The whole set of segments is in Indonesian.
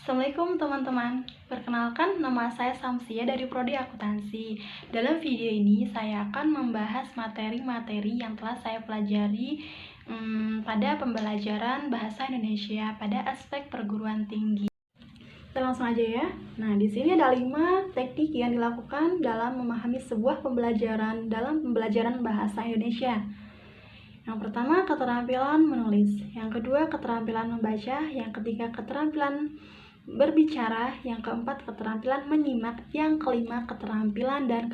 Assalamualaikum teman-teman, perkenalkan nama saya Samsia dari Prodi Akuntansi. Dalam video ini saya akan membahas materi-materi yang telah saya pelajari pada pembelajaran bahasa Indonesia pada aspek perguruan tinggi. Kita langsung aja ya. Nah, di sini ada 5 teknik yang dilakukan dalam memahami sebuah pembelajaran dalam pembelajaran bahasa Indonesia. Yang pertama, keterampilan menulis. Yang kedua, keterampilan membaca. Yang ketiga, keterampilan berbicara. Yang keempat, keterampilan menyimak. Yang kelima, keterampilan dan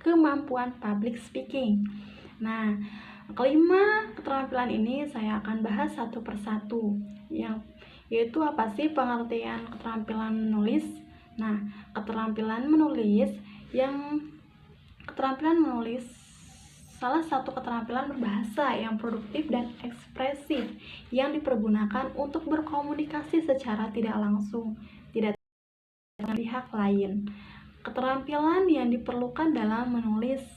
kemampuan public speaking. Nah, kelima keterampilan ini saya akan bahas satu persatu. Yaitu apa sih pengertian keterampilan menulis? Nah, keterampilan menulis salah satu keterampilan berbahasa yang produktif dan ekspresif yang dipergunakan untuk berkomunikasi secara tidak langsung, tidak dengan pihak lain. Keterampilan yang diperlukan dalam menulis,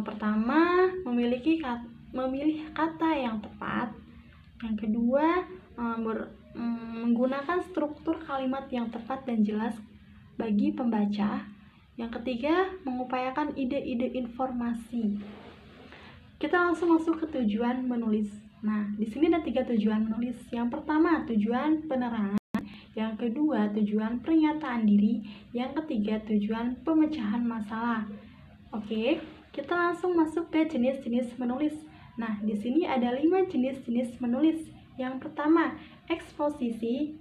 pertama, memilih kata yang tepat. Yang kedua, menggunakan struktur kalimat yang tepat dan jelas bagi pembaca. Yang ketiga, mengupayakan ide-ide informasi. Kita langsung masuk ke tujuan menulis. Nah, di sini ada 3 tujuan menulis. Yang pertama, tujuan penerangan. Yang kedua, tujuan pernyataan diri. Yang ketiga, tujuan pemecahan masalah. Oke, kita langsung masuk ke jenis-jenis menulis. Nah, di sini ada 5 jenis-jenis menulis. Yang pertama, eksposisi,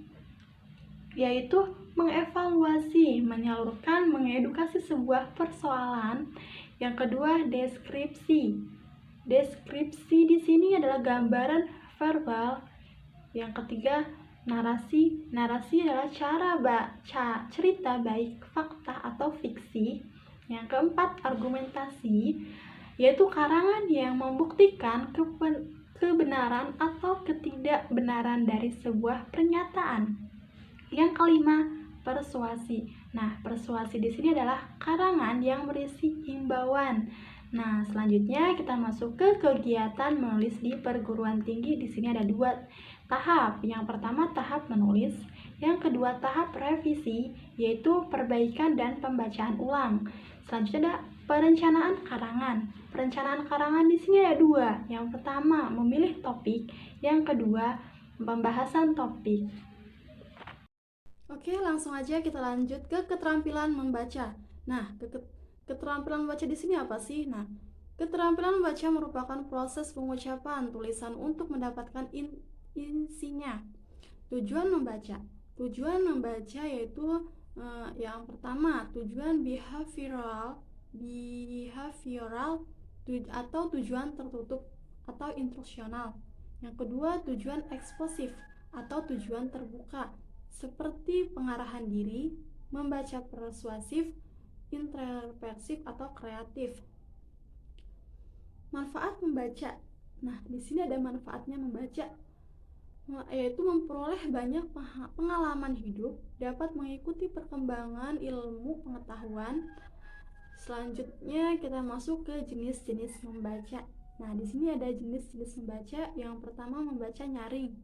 yaitu mengevaluasi, menyalurkan, mengedukasi sebuah persoalan. Yang kedua, deskripsi. Deskripsi di sini adalah gambaran verbal. Yang ketiga, narasi. Narasi adalah cara baca cerita baik fakta atau fiksi. Yang keempat, argumentasi, yaitu karangan yang membuktikan kebenaran atau ketidakbenaran dari sebuah pernyataan. Yang kelima, persuasi. Nah, persuasi di sini adalah karangan yang berisi himbauan. Nah, selanjutnya kita masuk ke kegiatan menulis di perguruan tinggi. Di sini ada 2 tahap. Yang pertama, tahap menulis. Yang kedua, tahap revisi, yaitu perbaikan dan pembacaan ulang. Selanjutnya ada perencanaan karangan. Perencanaan karangan di sini ada 2. Yang pertama, memilih topik. Yang kedua, pembahasan topik. Oke, langsung aja kita lanjut ke keterampilan membaca. Nah, keterampilan membaca di sini apa sih? Nah, keterampilan membaca merupakan proses pengucapan tulisan untuk mendapatkan isinya. Tujuan membaca. Tujuan membaca yaitu yang pertama, tujuan behavioral atau tujuan tertutup atau instruksional. Yang kedua, tujuan eksposif atau tujuan terbuka, seperti pengarahan diri, membaca persuasif, introspektif atau kreatif. Manfaat membaca. Nah, di sini ada manfaatnya membaca, yaitu memperoleh banyak pengalaman hidup, dapat mengikuti perkembangan ilmu pengetahuan. Selanjutnya kita masuk ke jenis-jenis membaca. Nah, di sini ada jenis-jenis membaca. Yang pertama, membaca nyaring.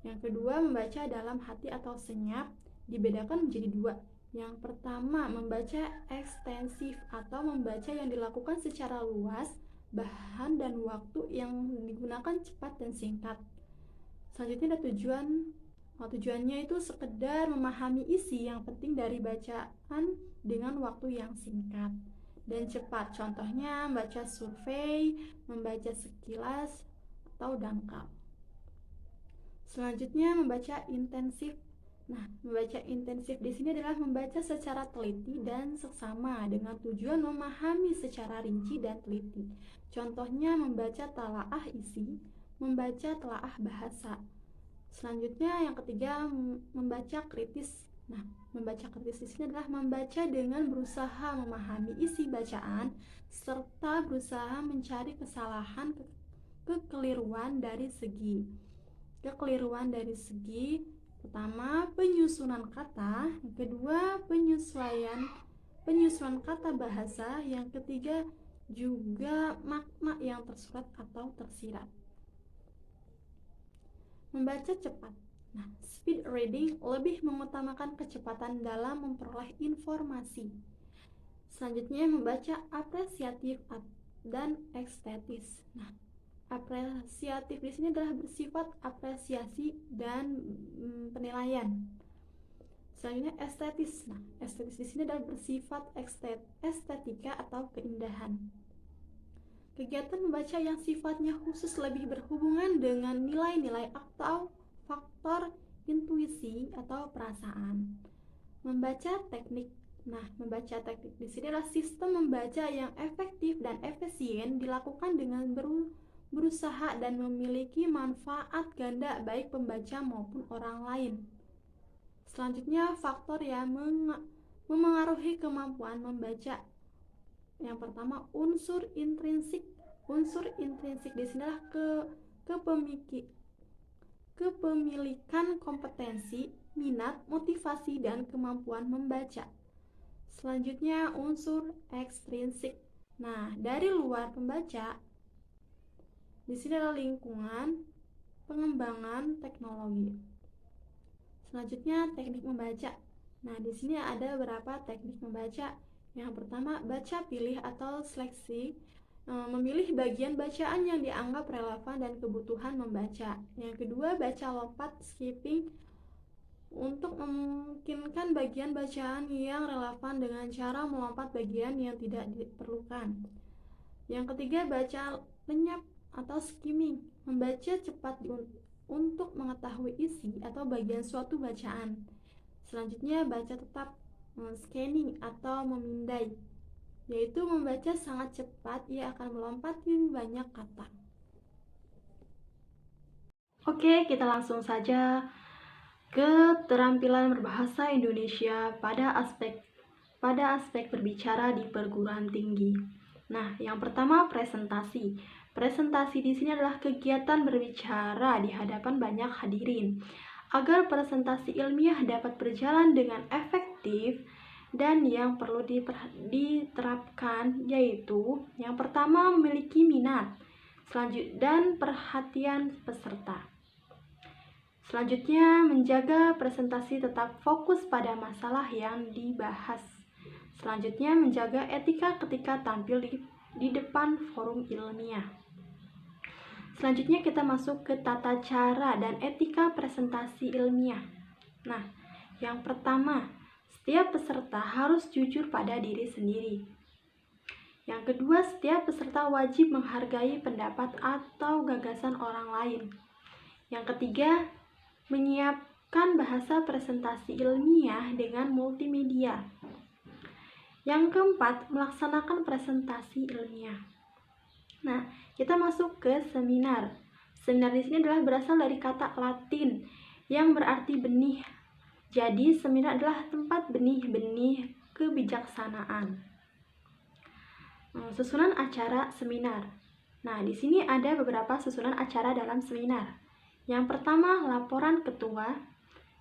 Yang kedua, membaca dalam hati atau senyap. Dibedakan menjadi 2. Yang pertama, membaca ekstensif atau membaca yang dilakukan secara luas, bahan dan waktu yang digunakan cepat dan singkat. Selanjutnya ada tujuannya itu sekedar memahami isi yang penting dari bacaan dengan waktu yang singkat dan cepat. Contohnya membaca survei, membaca sekilas, atau dangkal. Selanjutnya membaca intensif. Nah, membaca intensif di sini adalah membaca secara teliti dan seksama dengan tujuan memahami secara rinci dan teliti. Contohnya membaca talaah isi, membaca telaah bahasa. Selanjutnya yang ketiga, membaca kritis. Nah, membaca kritis di sini adalah membaca dengan berusaha memahami isi bacaan serta berusaha mencari kekeliruan dari segi pertama, penyusunan kata. Yang kedua, penyusunan kata bahasa. Yang ketiga, juga makna yang tersurat atau tersirat. Membaca cepat. Nah, speed reading lebih mengutamakan kecepatan dalam memperoleh informasi. Selanjutnya membaca apresiatif dan estetis. Nah, apresiatif di sini adalah bersifat apresiasi dan penilaian. Selanjutnya estetis. Nah, estetis di sini adalah bersifat estetika atau keindahan. Kegiatan membaca yang sifatnya khusus lebih berhubungan dengan nilai-nilai atau faktor intuisi atau perasaan. Membaca teknik. Nah, membaca teknik di sini adalah sistem membaca yang efektif dan efisien dilakukan dengan berusaha dan memiliki manfaat ganda baik pembaca maupun orang lain. Selanjutnya, faktor yang memengaruhi kemampuan membaca. Yang pertama, unsur intrinsik. Unsur intrinsik di sini adalah kepemilikan kompetensi, minat, motivasi, dan kemampuan membaca. Selanjutnya, unsur ekstrinsik. Nah, dari luar pembaca, di sini adalah lingkungan, pengembangan teknologi. Selanjutnya, teknik membaca. Nah, di sini ada beberapa teknik membaca. Yang pertama, baca pilih atau seleksi, memilih bagian bacaan yang dianggap relevan dan kebutuhan membaca. Yang kedua, baca lompat skipping, untuk memungkinkan bagian bacaan yang relevan dengan cara melompat bagian yang tidak diperlukan. Yang ketiga, baca lenyap atau skimming, membaca cepat untuk mengetahui isi atau bagian suatu bacaan. Selanjutnya, baca tetap, scanning atau memindai, yaitu membaca sangat cepat, ia akan melompati banyak kata. Oke, kita langsung saja keterampilan berbahasa Indonesia pada aspek berbicara di perguruan tinggi. Nah, yang pertama presentasi. Presentasi di sini adalah kegiatan berbicara di hadapan banyak hadirin. Agar presentasi ilmiah dapat berjalan dengan efektif dan yang perlu diterapkan yaitu yang pertama memiliki minat, dan perhatian peserta. Selanjutnya, menjaga presentasi tetap fokus pada masalah yang dibahas. Selanjutnya, menjaga etika ketika tampil di depan forum ilmiah. Selanjutnya, kita masuk ke tata cara dan etika presentasi ilmiah. Nah, yang pertama, setiap peserta harus jujur pada diri sendiri. Yang kedua, setiap peserta wajib menghargai pendapat atau gagasan orang lain. Yang ketiga, menyiapkan bahasa presentasi ilmiah dengan multimedia. Yang keempat, melaksanakan presentasi ilmiah. Nah, kita masuk ke seminar. Seminar di sini adalah berasal dari kata Latin yang berarti benih. Jadi, seminar adalah tempat benih-benih kebijaksanaan. Susunan acara seminar. Nah, di sini ada beberapa susunan acara dalam seminar. Yang pertama, laporan ketua.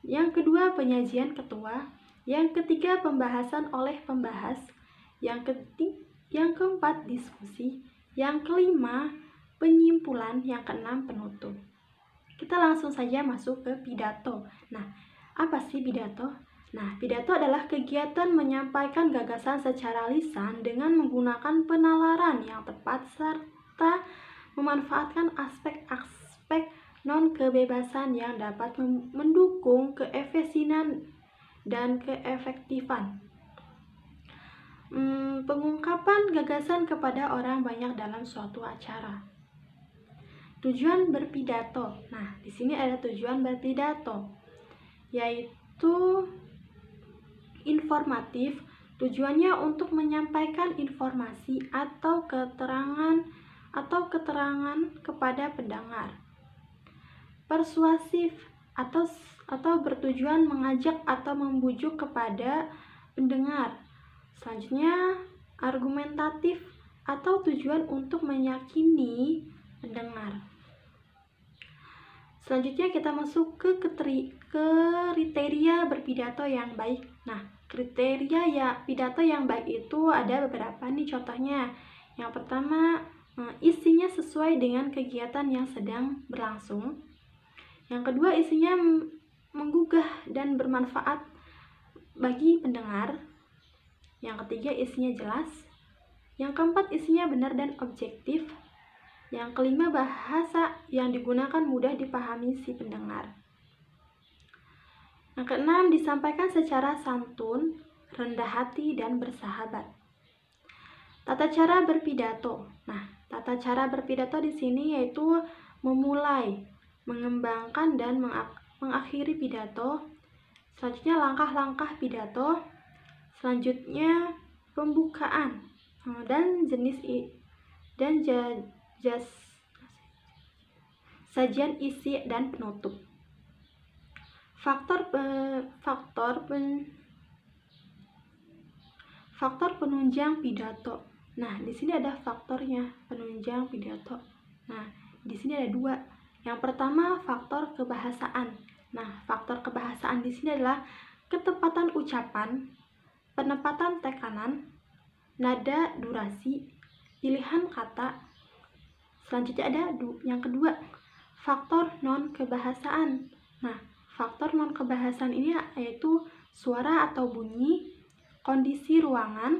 Yang kedua, penyajian ketua. Yang ketiga, pembahasan oleh pembahas. Yang keempat, diskusi. Yang kelima, penyimpulan. Yang keenam, penutup. Kita langsung saja masuk ke pidato. Nah, apa sih pidato? Nah, pidato adalah kegiatan menyampaikan gagasan secara lisan dengan menggunakan penalaran yang tepat serta memanfaatkan aspek-aspek non-kebebasan yang dapat mendukung keefisienan dan keefektifan. Pengungkapan gagasan kepada orang banyak dalam suatu acara. Tujuan berpidato. Nah, di sini ada tujuan berpidato, yaitu informatif. Tujuannya untuk menyampaikan informasi atau keterangan kepada pendengar. Persuasif atau bertujuan mengajak atau membujuk kepada pendengar. Selanjutnya, argumentatif atau tujuan untuk meyakini pendengar. Selanjutnya kita masuk ke kriteria berpidato yang baik. Nah, kriteria pidato yang baik itu ada beberapa nih contohnya. Yang pertama, isinya sesuai dengan kegiatan yang sedang berlangsung. Yang kedua, isinya menggugah dan bermanfaat bagi pendengar. Yang ketiga, isinya jelas. Yang keempat, isinya benar dan objektif. Yang kelima, bahasa yang digunakan mudah dipahami si pendengar. Yang keenam, disampaikan secara santun, rendah hati, dan bersahabat. Tata cara berpidato. Nah, tata cara berpidato di sini yaitu memulai, mengembangkan, dan mengakhiri pidato. Selanjutnya, langkah-langkah pidato. Selanjutnya, pembukaan dan sajian isi dan penutup. Faktor penunjang pidato. Nah, di sini ada faktornya penunjang pidato. Nah, di sini ada 2. Yang pertama, faktor kebahasaan. Nah, faktor kebahasaan di sini adalah ketepatan ucapan, penempatan tekanan, nada, durasi, pilihan kata. Selanjutnya ada yang kedua, faktor non kebahasaan. Nah, faktor non kebahasaan ini yaitu suara atau bunyi, kondisi ruangan,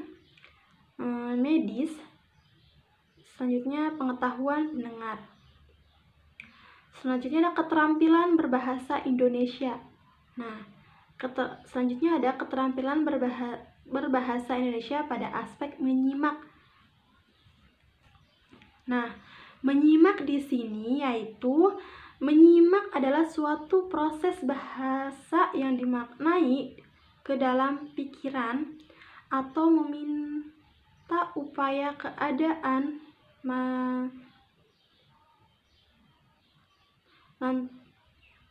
medis, selanjutnya pengetahuan pendengar. Selanjutnya ada keterampilan berbahasa Indonesia. Nah, selanjutnya ada keterampilan berbahasa Indonesia pada aspek menyimak. Nah, menyimak di sini yaitu menyimak adalah suatu proses bahasa yang dimaknai ke dalam pikiran atau meminta upaya keadaan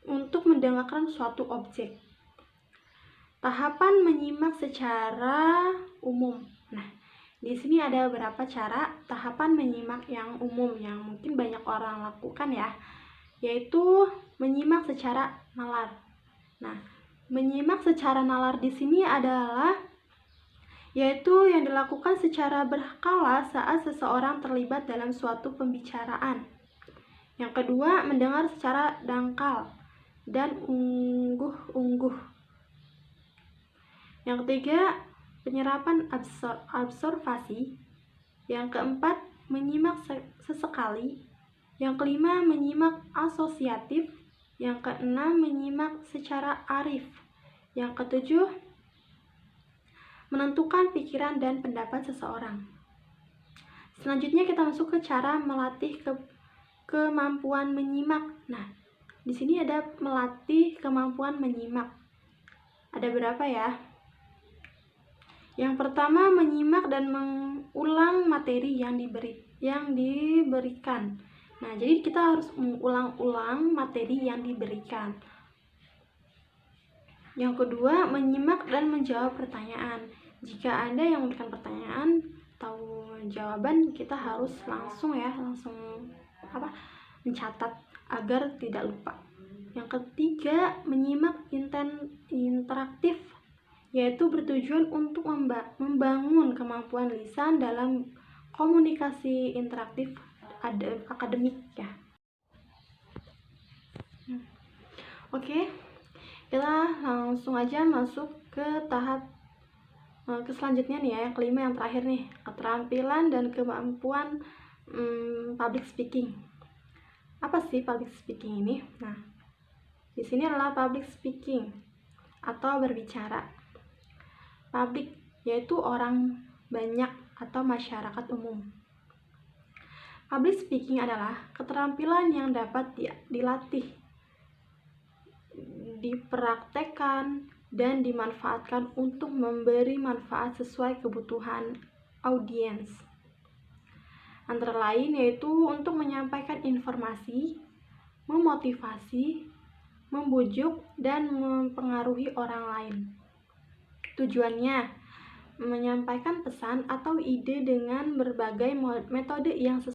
untuk mendengarkan suatu objek. Tahapan menyimak secara umum. Nah, di sini ada beberapa cara tahapan menyimak yang umum yang mungkin banyak orang lakukan ya, yaitu menyimak secara nalar. Nah, menyimak secara nalar di sini adalah yaitu yang dilakukan secara berkala saat seseorang terlibat dalam suatu pembicaraan. Yang kedua, mendengar secara dangkal dan ungguh-ungguh. Yang ketiga, penyerapan observasi. Yang keempat, menyimak sesekali. Yang kelima, menyimak asosiatif. Yang keenam, menyimak secara arif. Yang ketujuh, menentukan pikiran dan pendapat seseorang. Selanjutnya kita masuk ke cara melatih kemampuan menyimak. Nah, di sini ada melatih kemampuan menyimak. Ada berapa ya? Yang pertama, menyimak dan mengulang materi yang diberikan. Nah, jadi kita harus mengulang-ulang materi yang diberikan. Yang kedua, menyimak dan menjawab pertanyaan. Jika ada yang memberikan pertanyaan atau jawaban, kita harus langsung mencatat agar tidak lupa. Yang ketiga, menyimak interaktif, yaitu bertujuan untuk membangun kemampuan lisan dalam komunikasi interaktif akademik ya. Oke, kita langsung aja masuk ke tahap selanjutnya nih ya, yang kelima, yang terakhir nih, keterampilan dan kemampuan public speaking. Apa sih public speaking ini? Nah, di sini adalah public speaking atau berbicara. Public yaitu orang banyak atau masyarakat umum. Public speaking adalah keterampilan yang dapat dilatih, dipraktekkan, dan dimanfaatkan untuk memberi manfaat sesuai kebutuhan audiens. Antara lain yaitu untuk menyampaikan informasi, memotivasi, membujuk, dan mempengaruhi orang lain. Tujuannya menyampaikan pesan atau ide dengan berbagai metode yang sesuai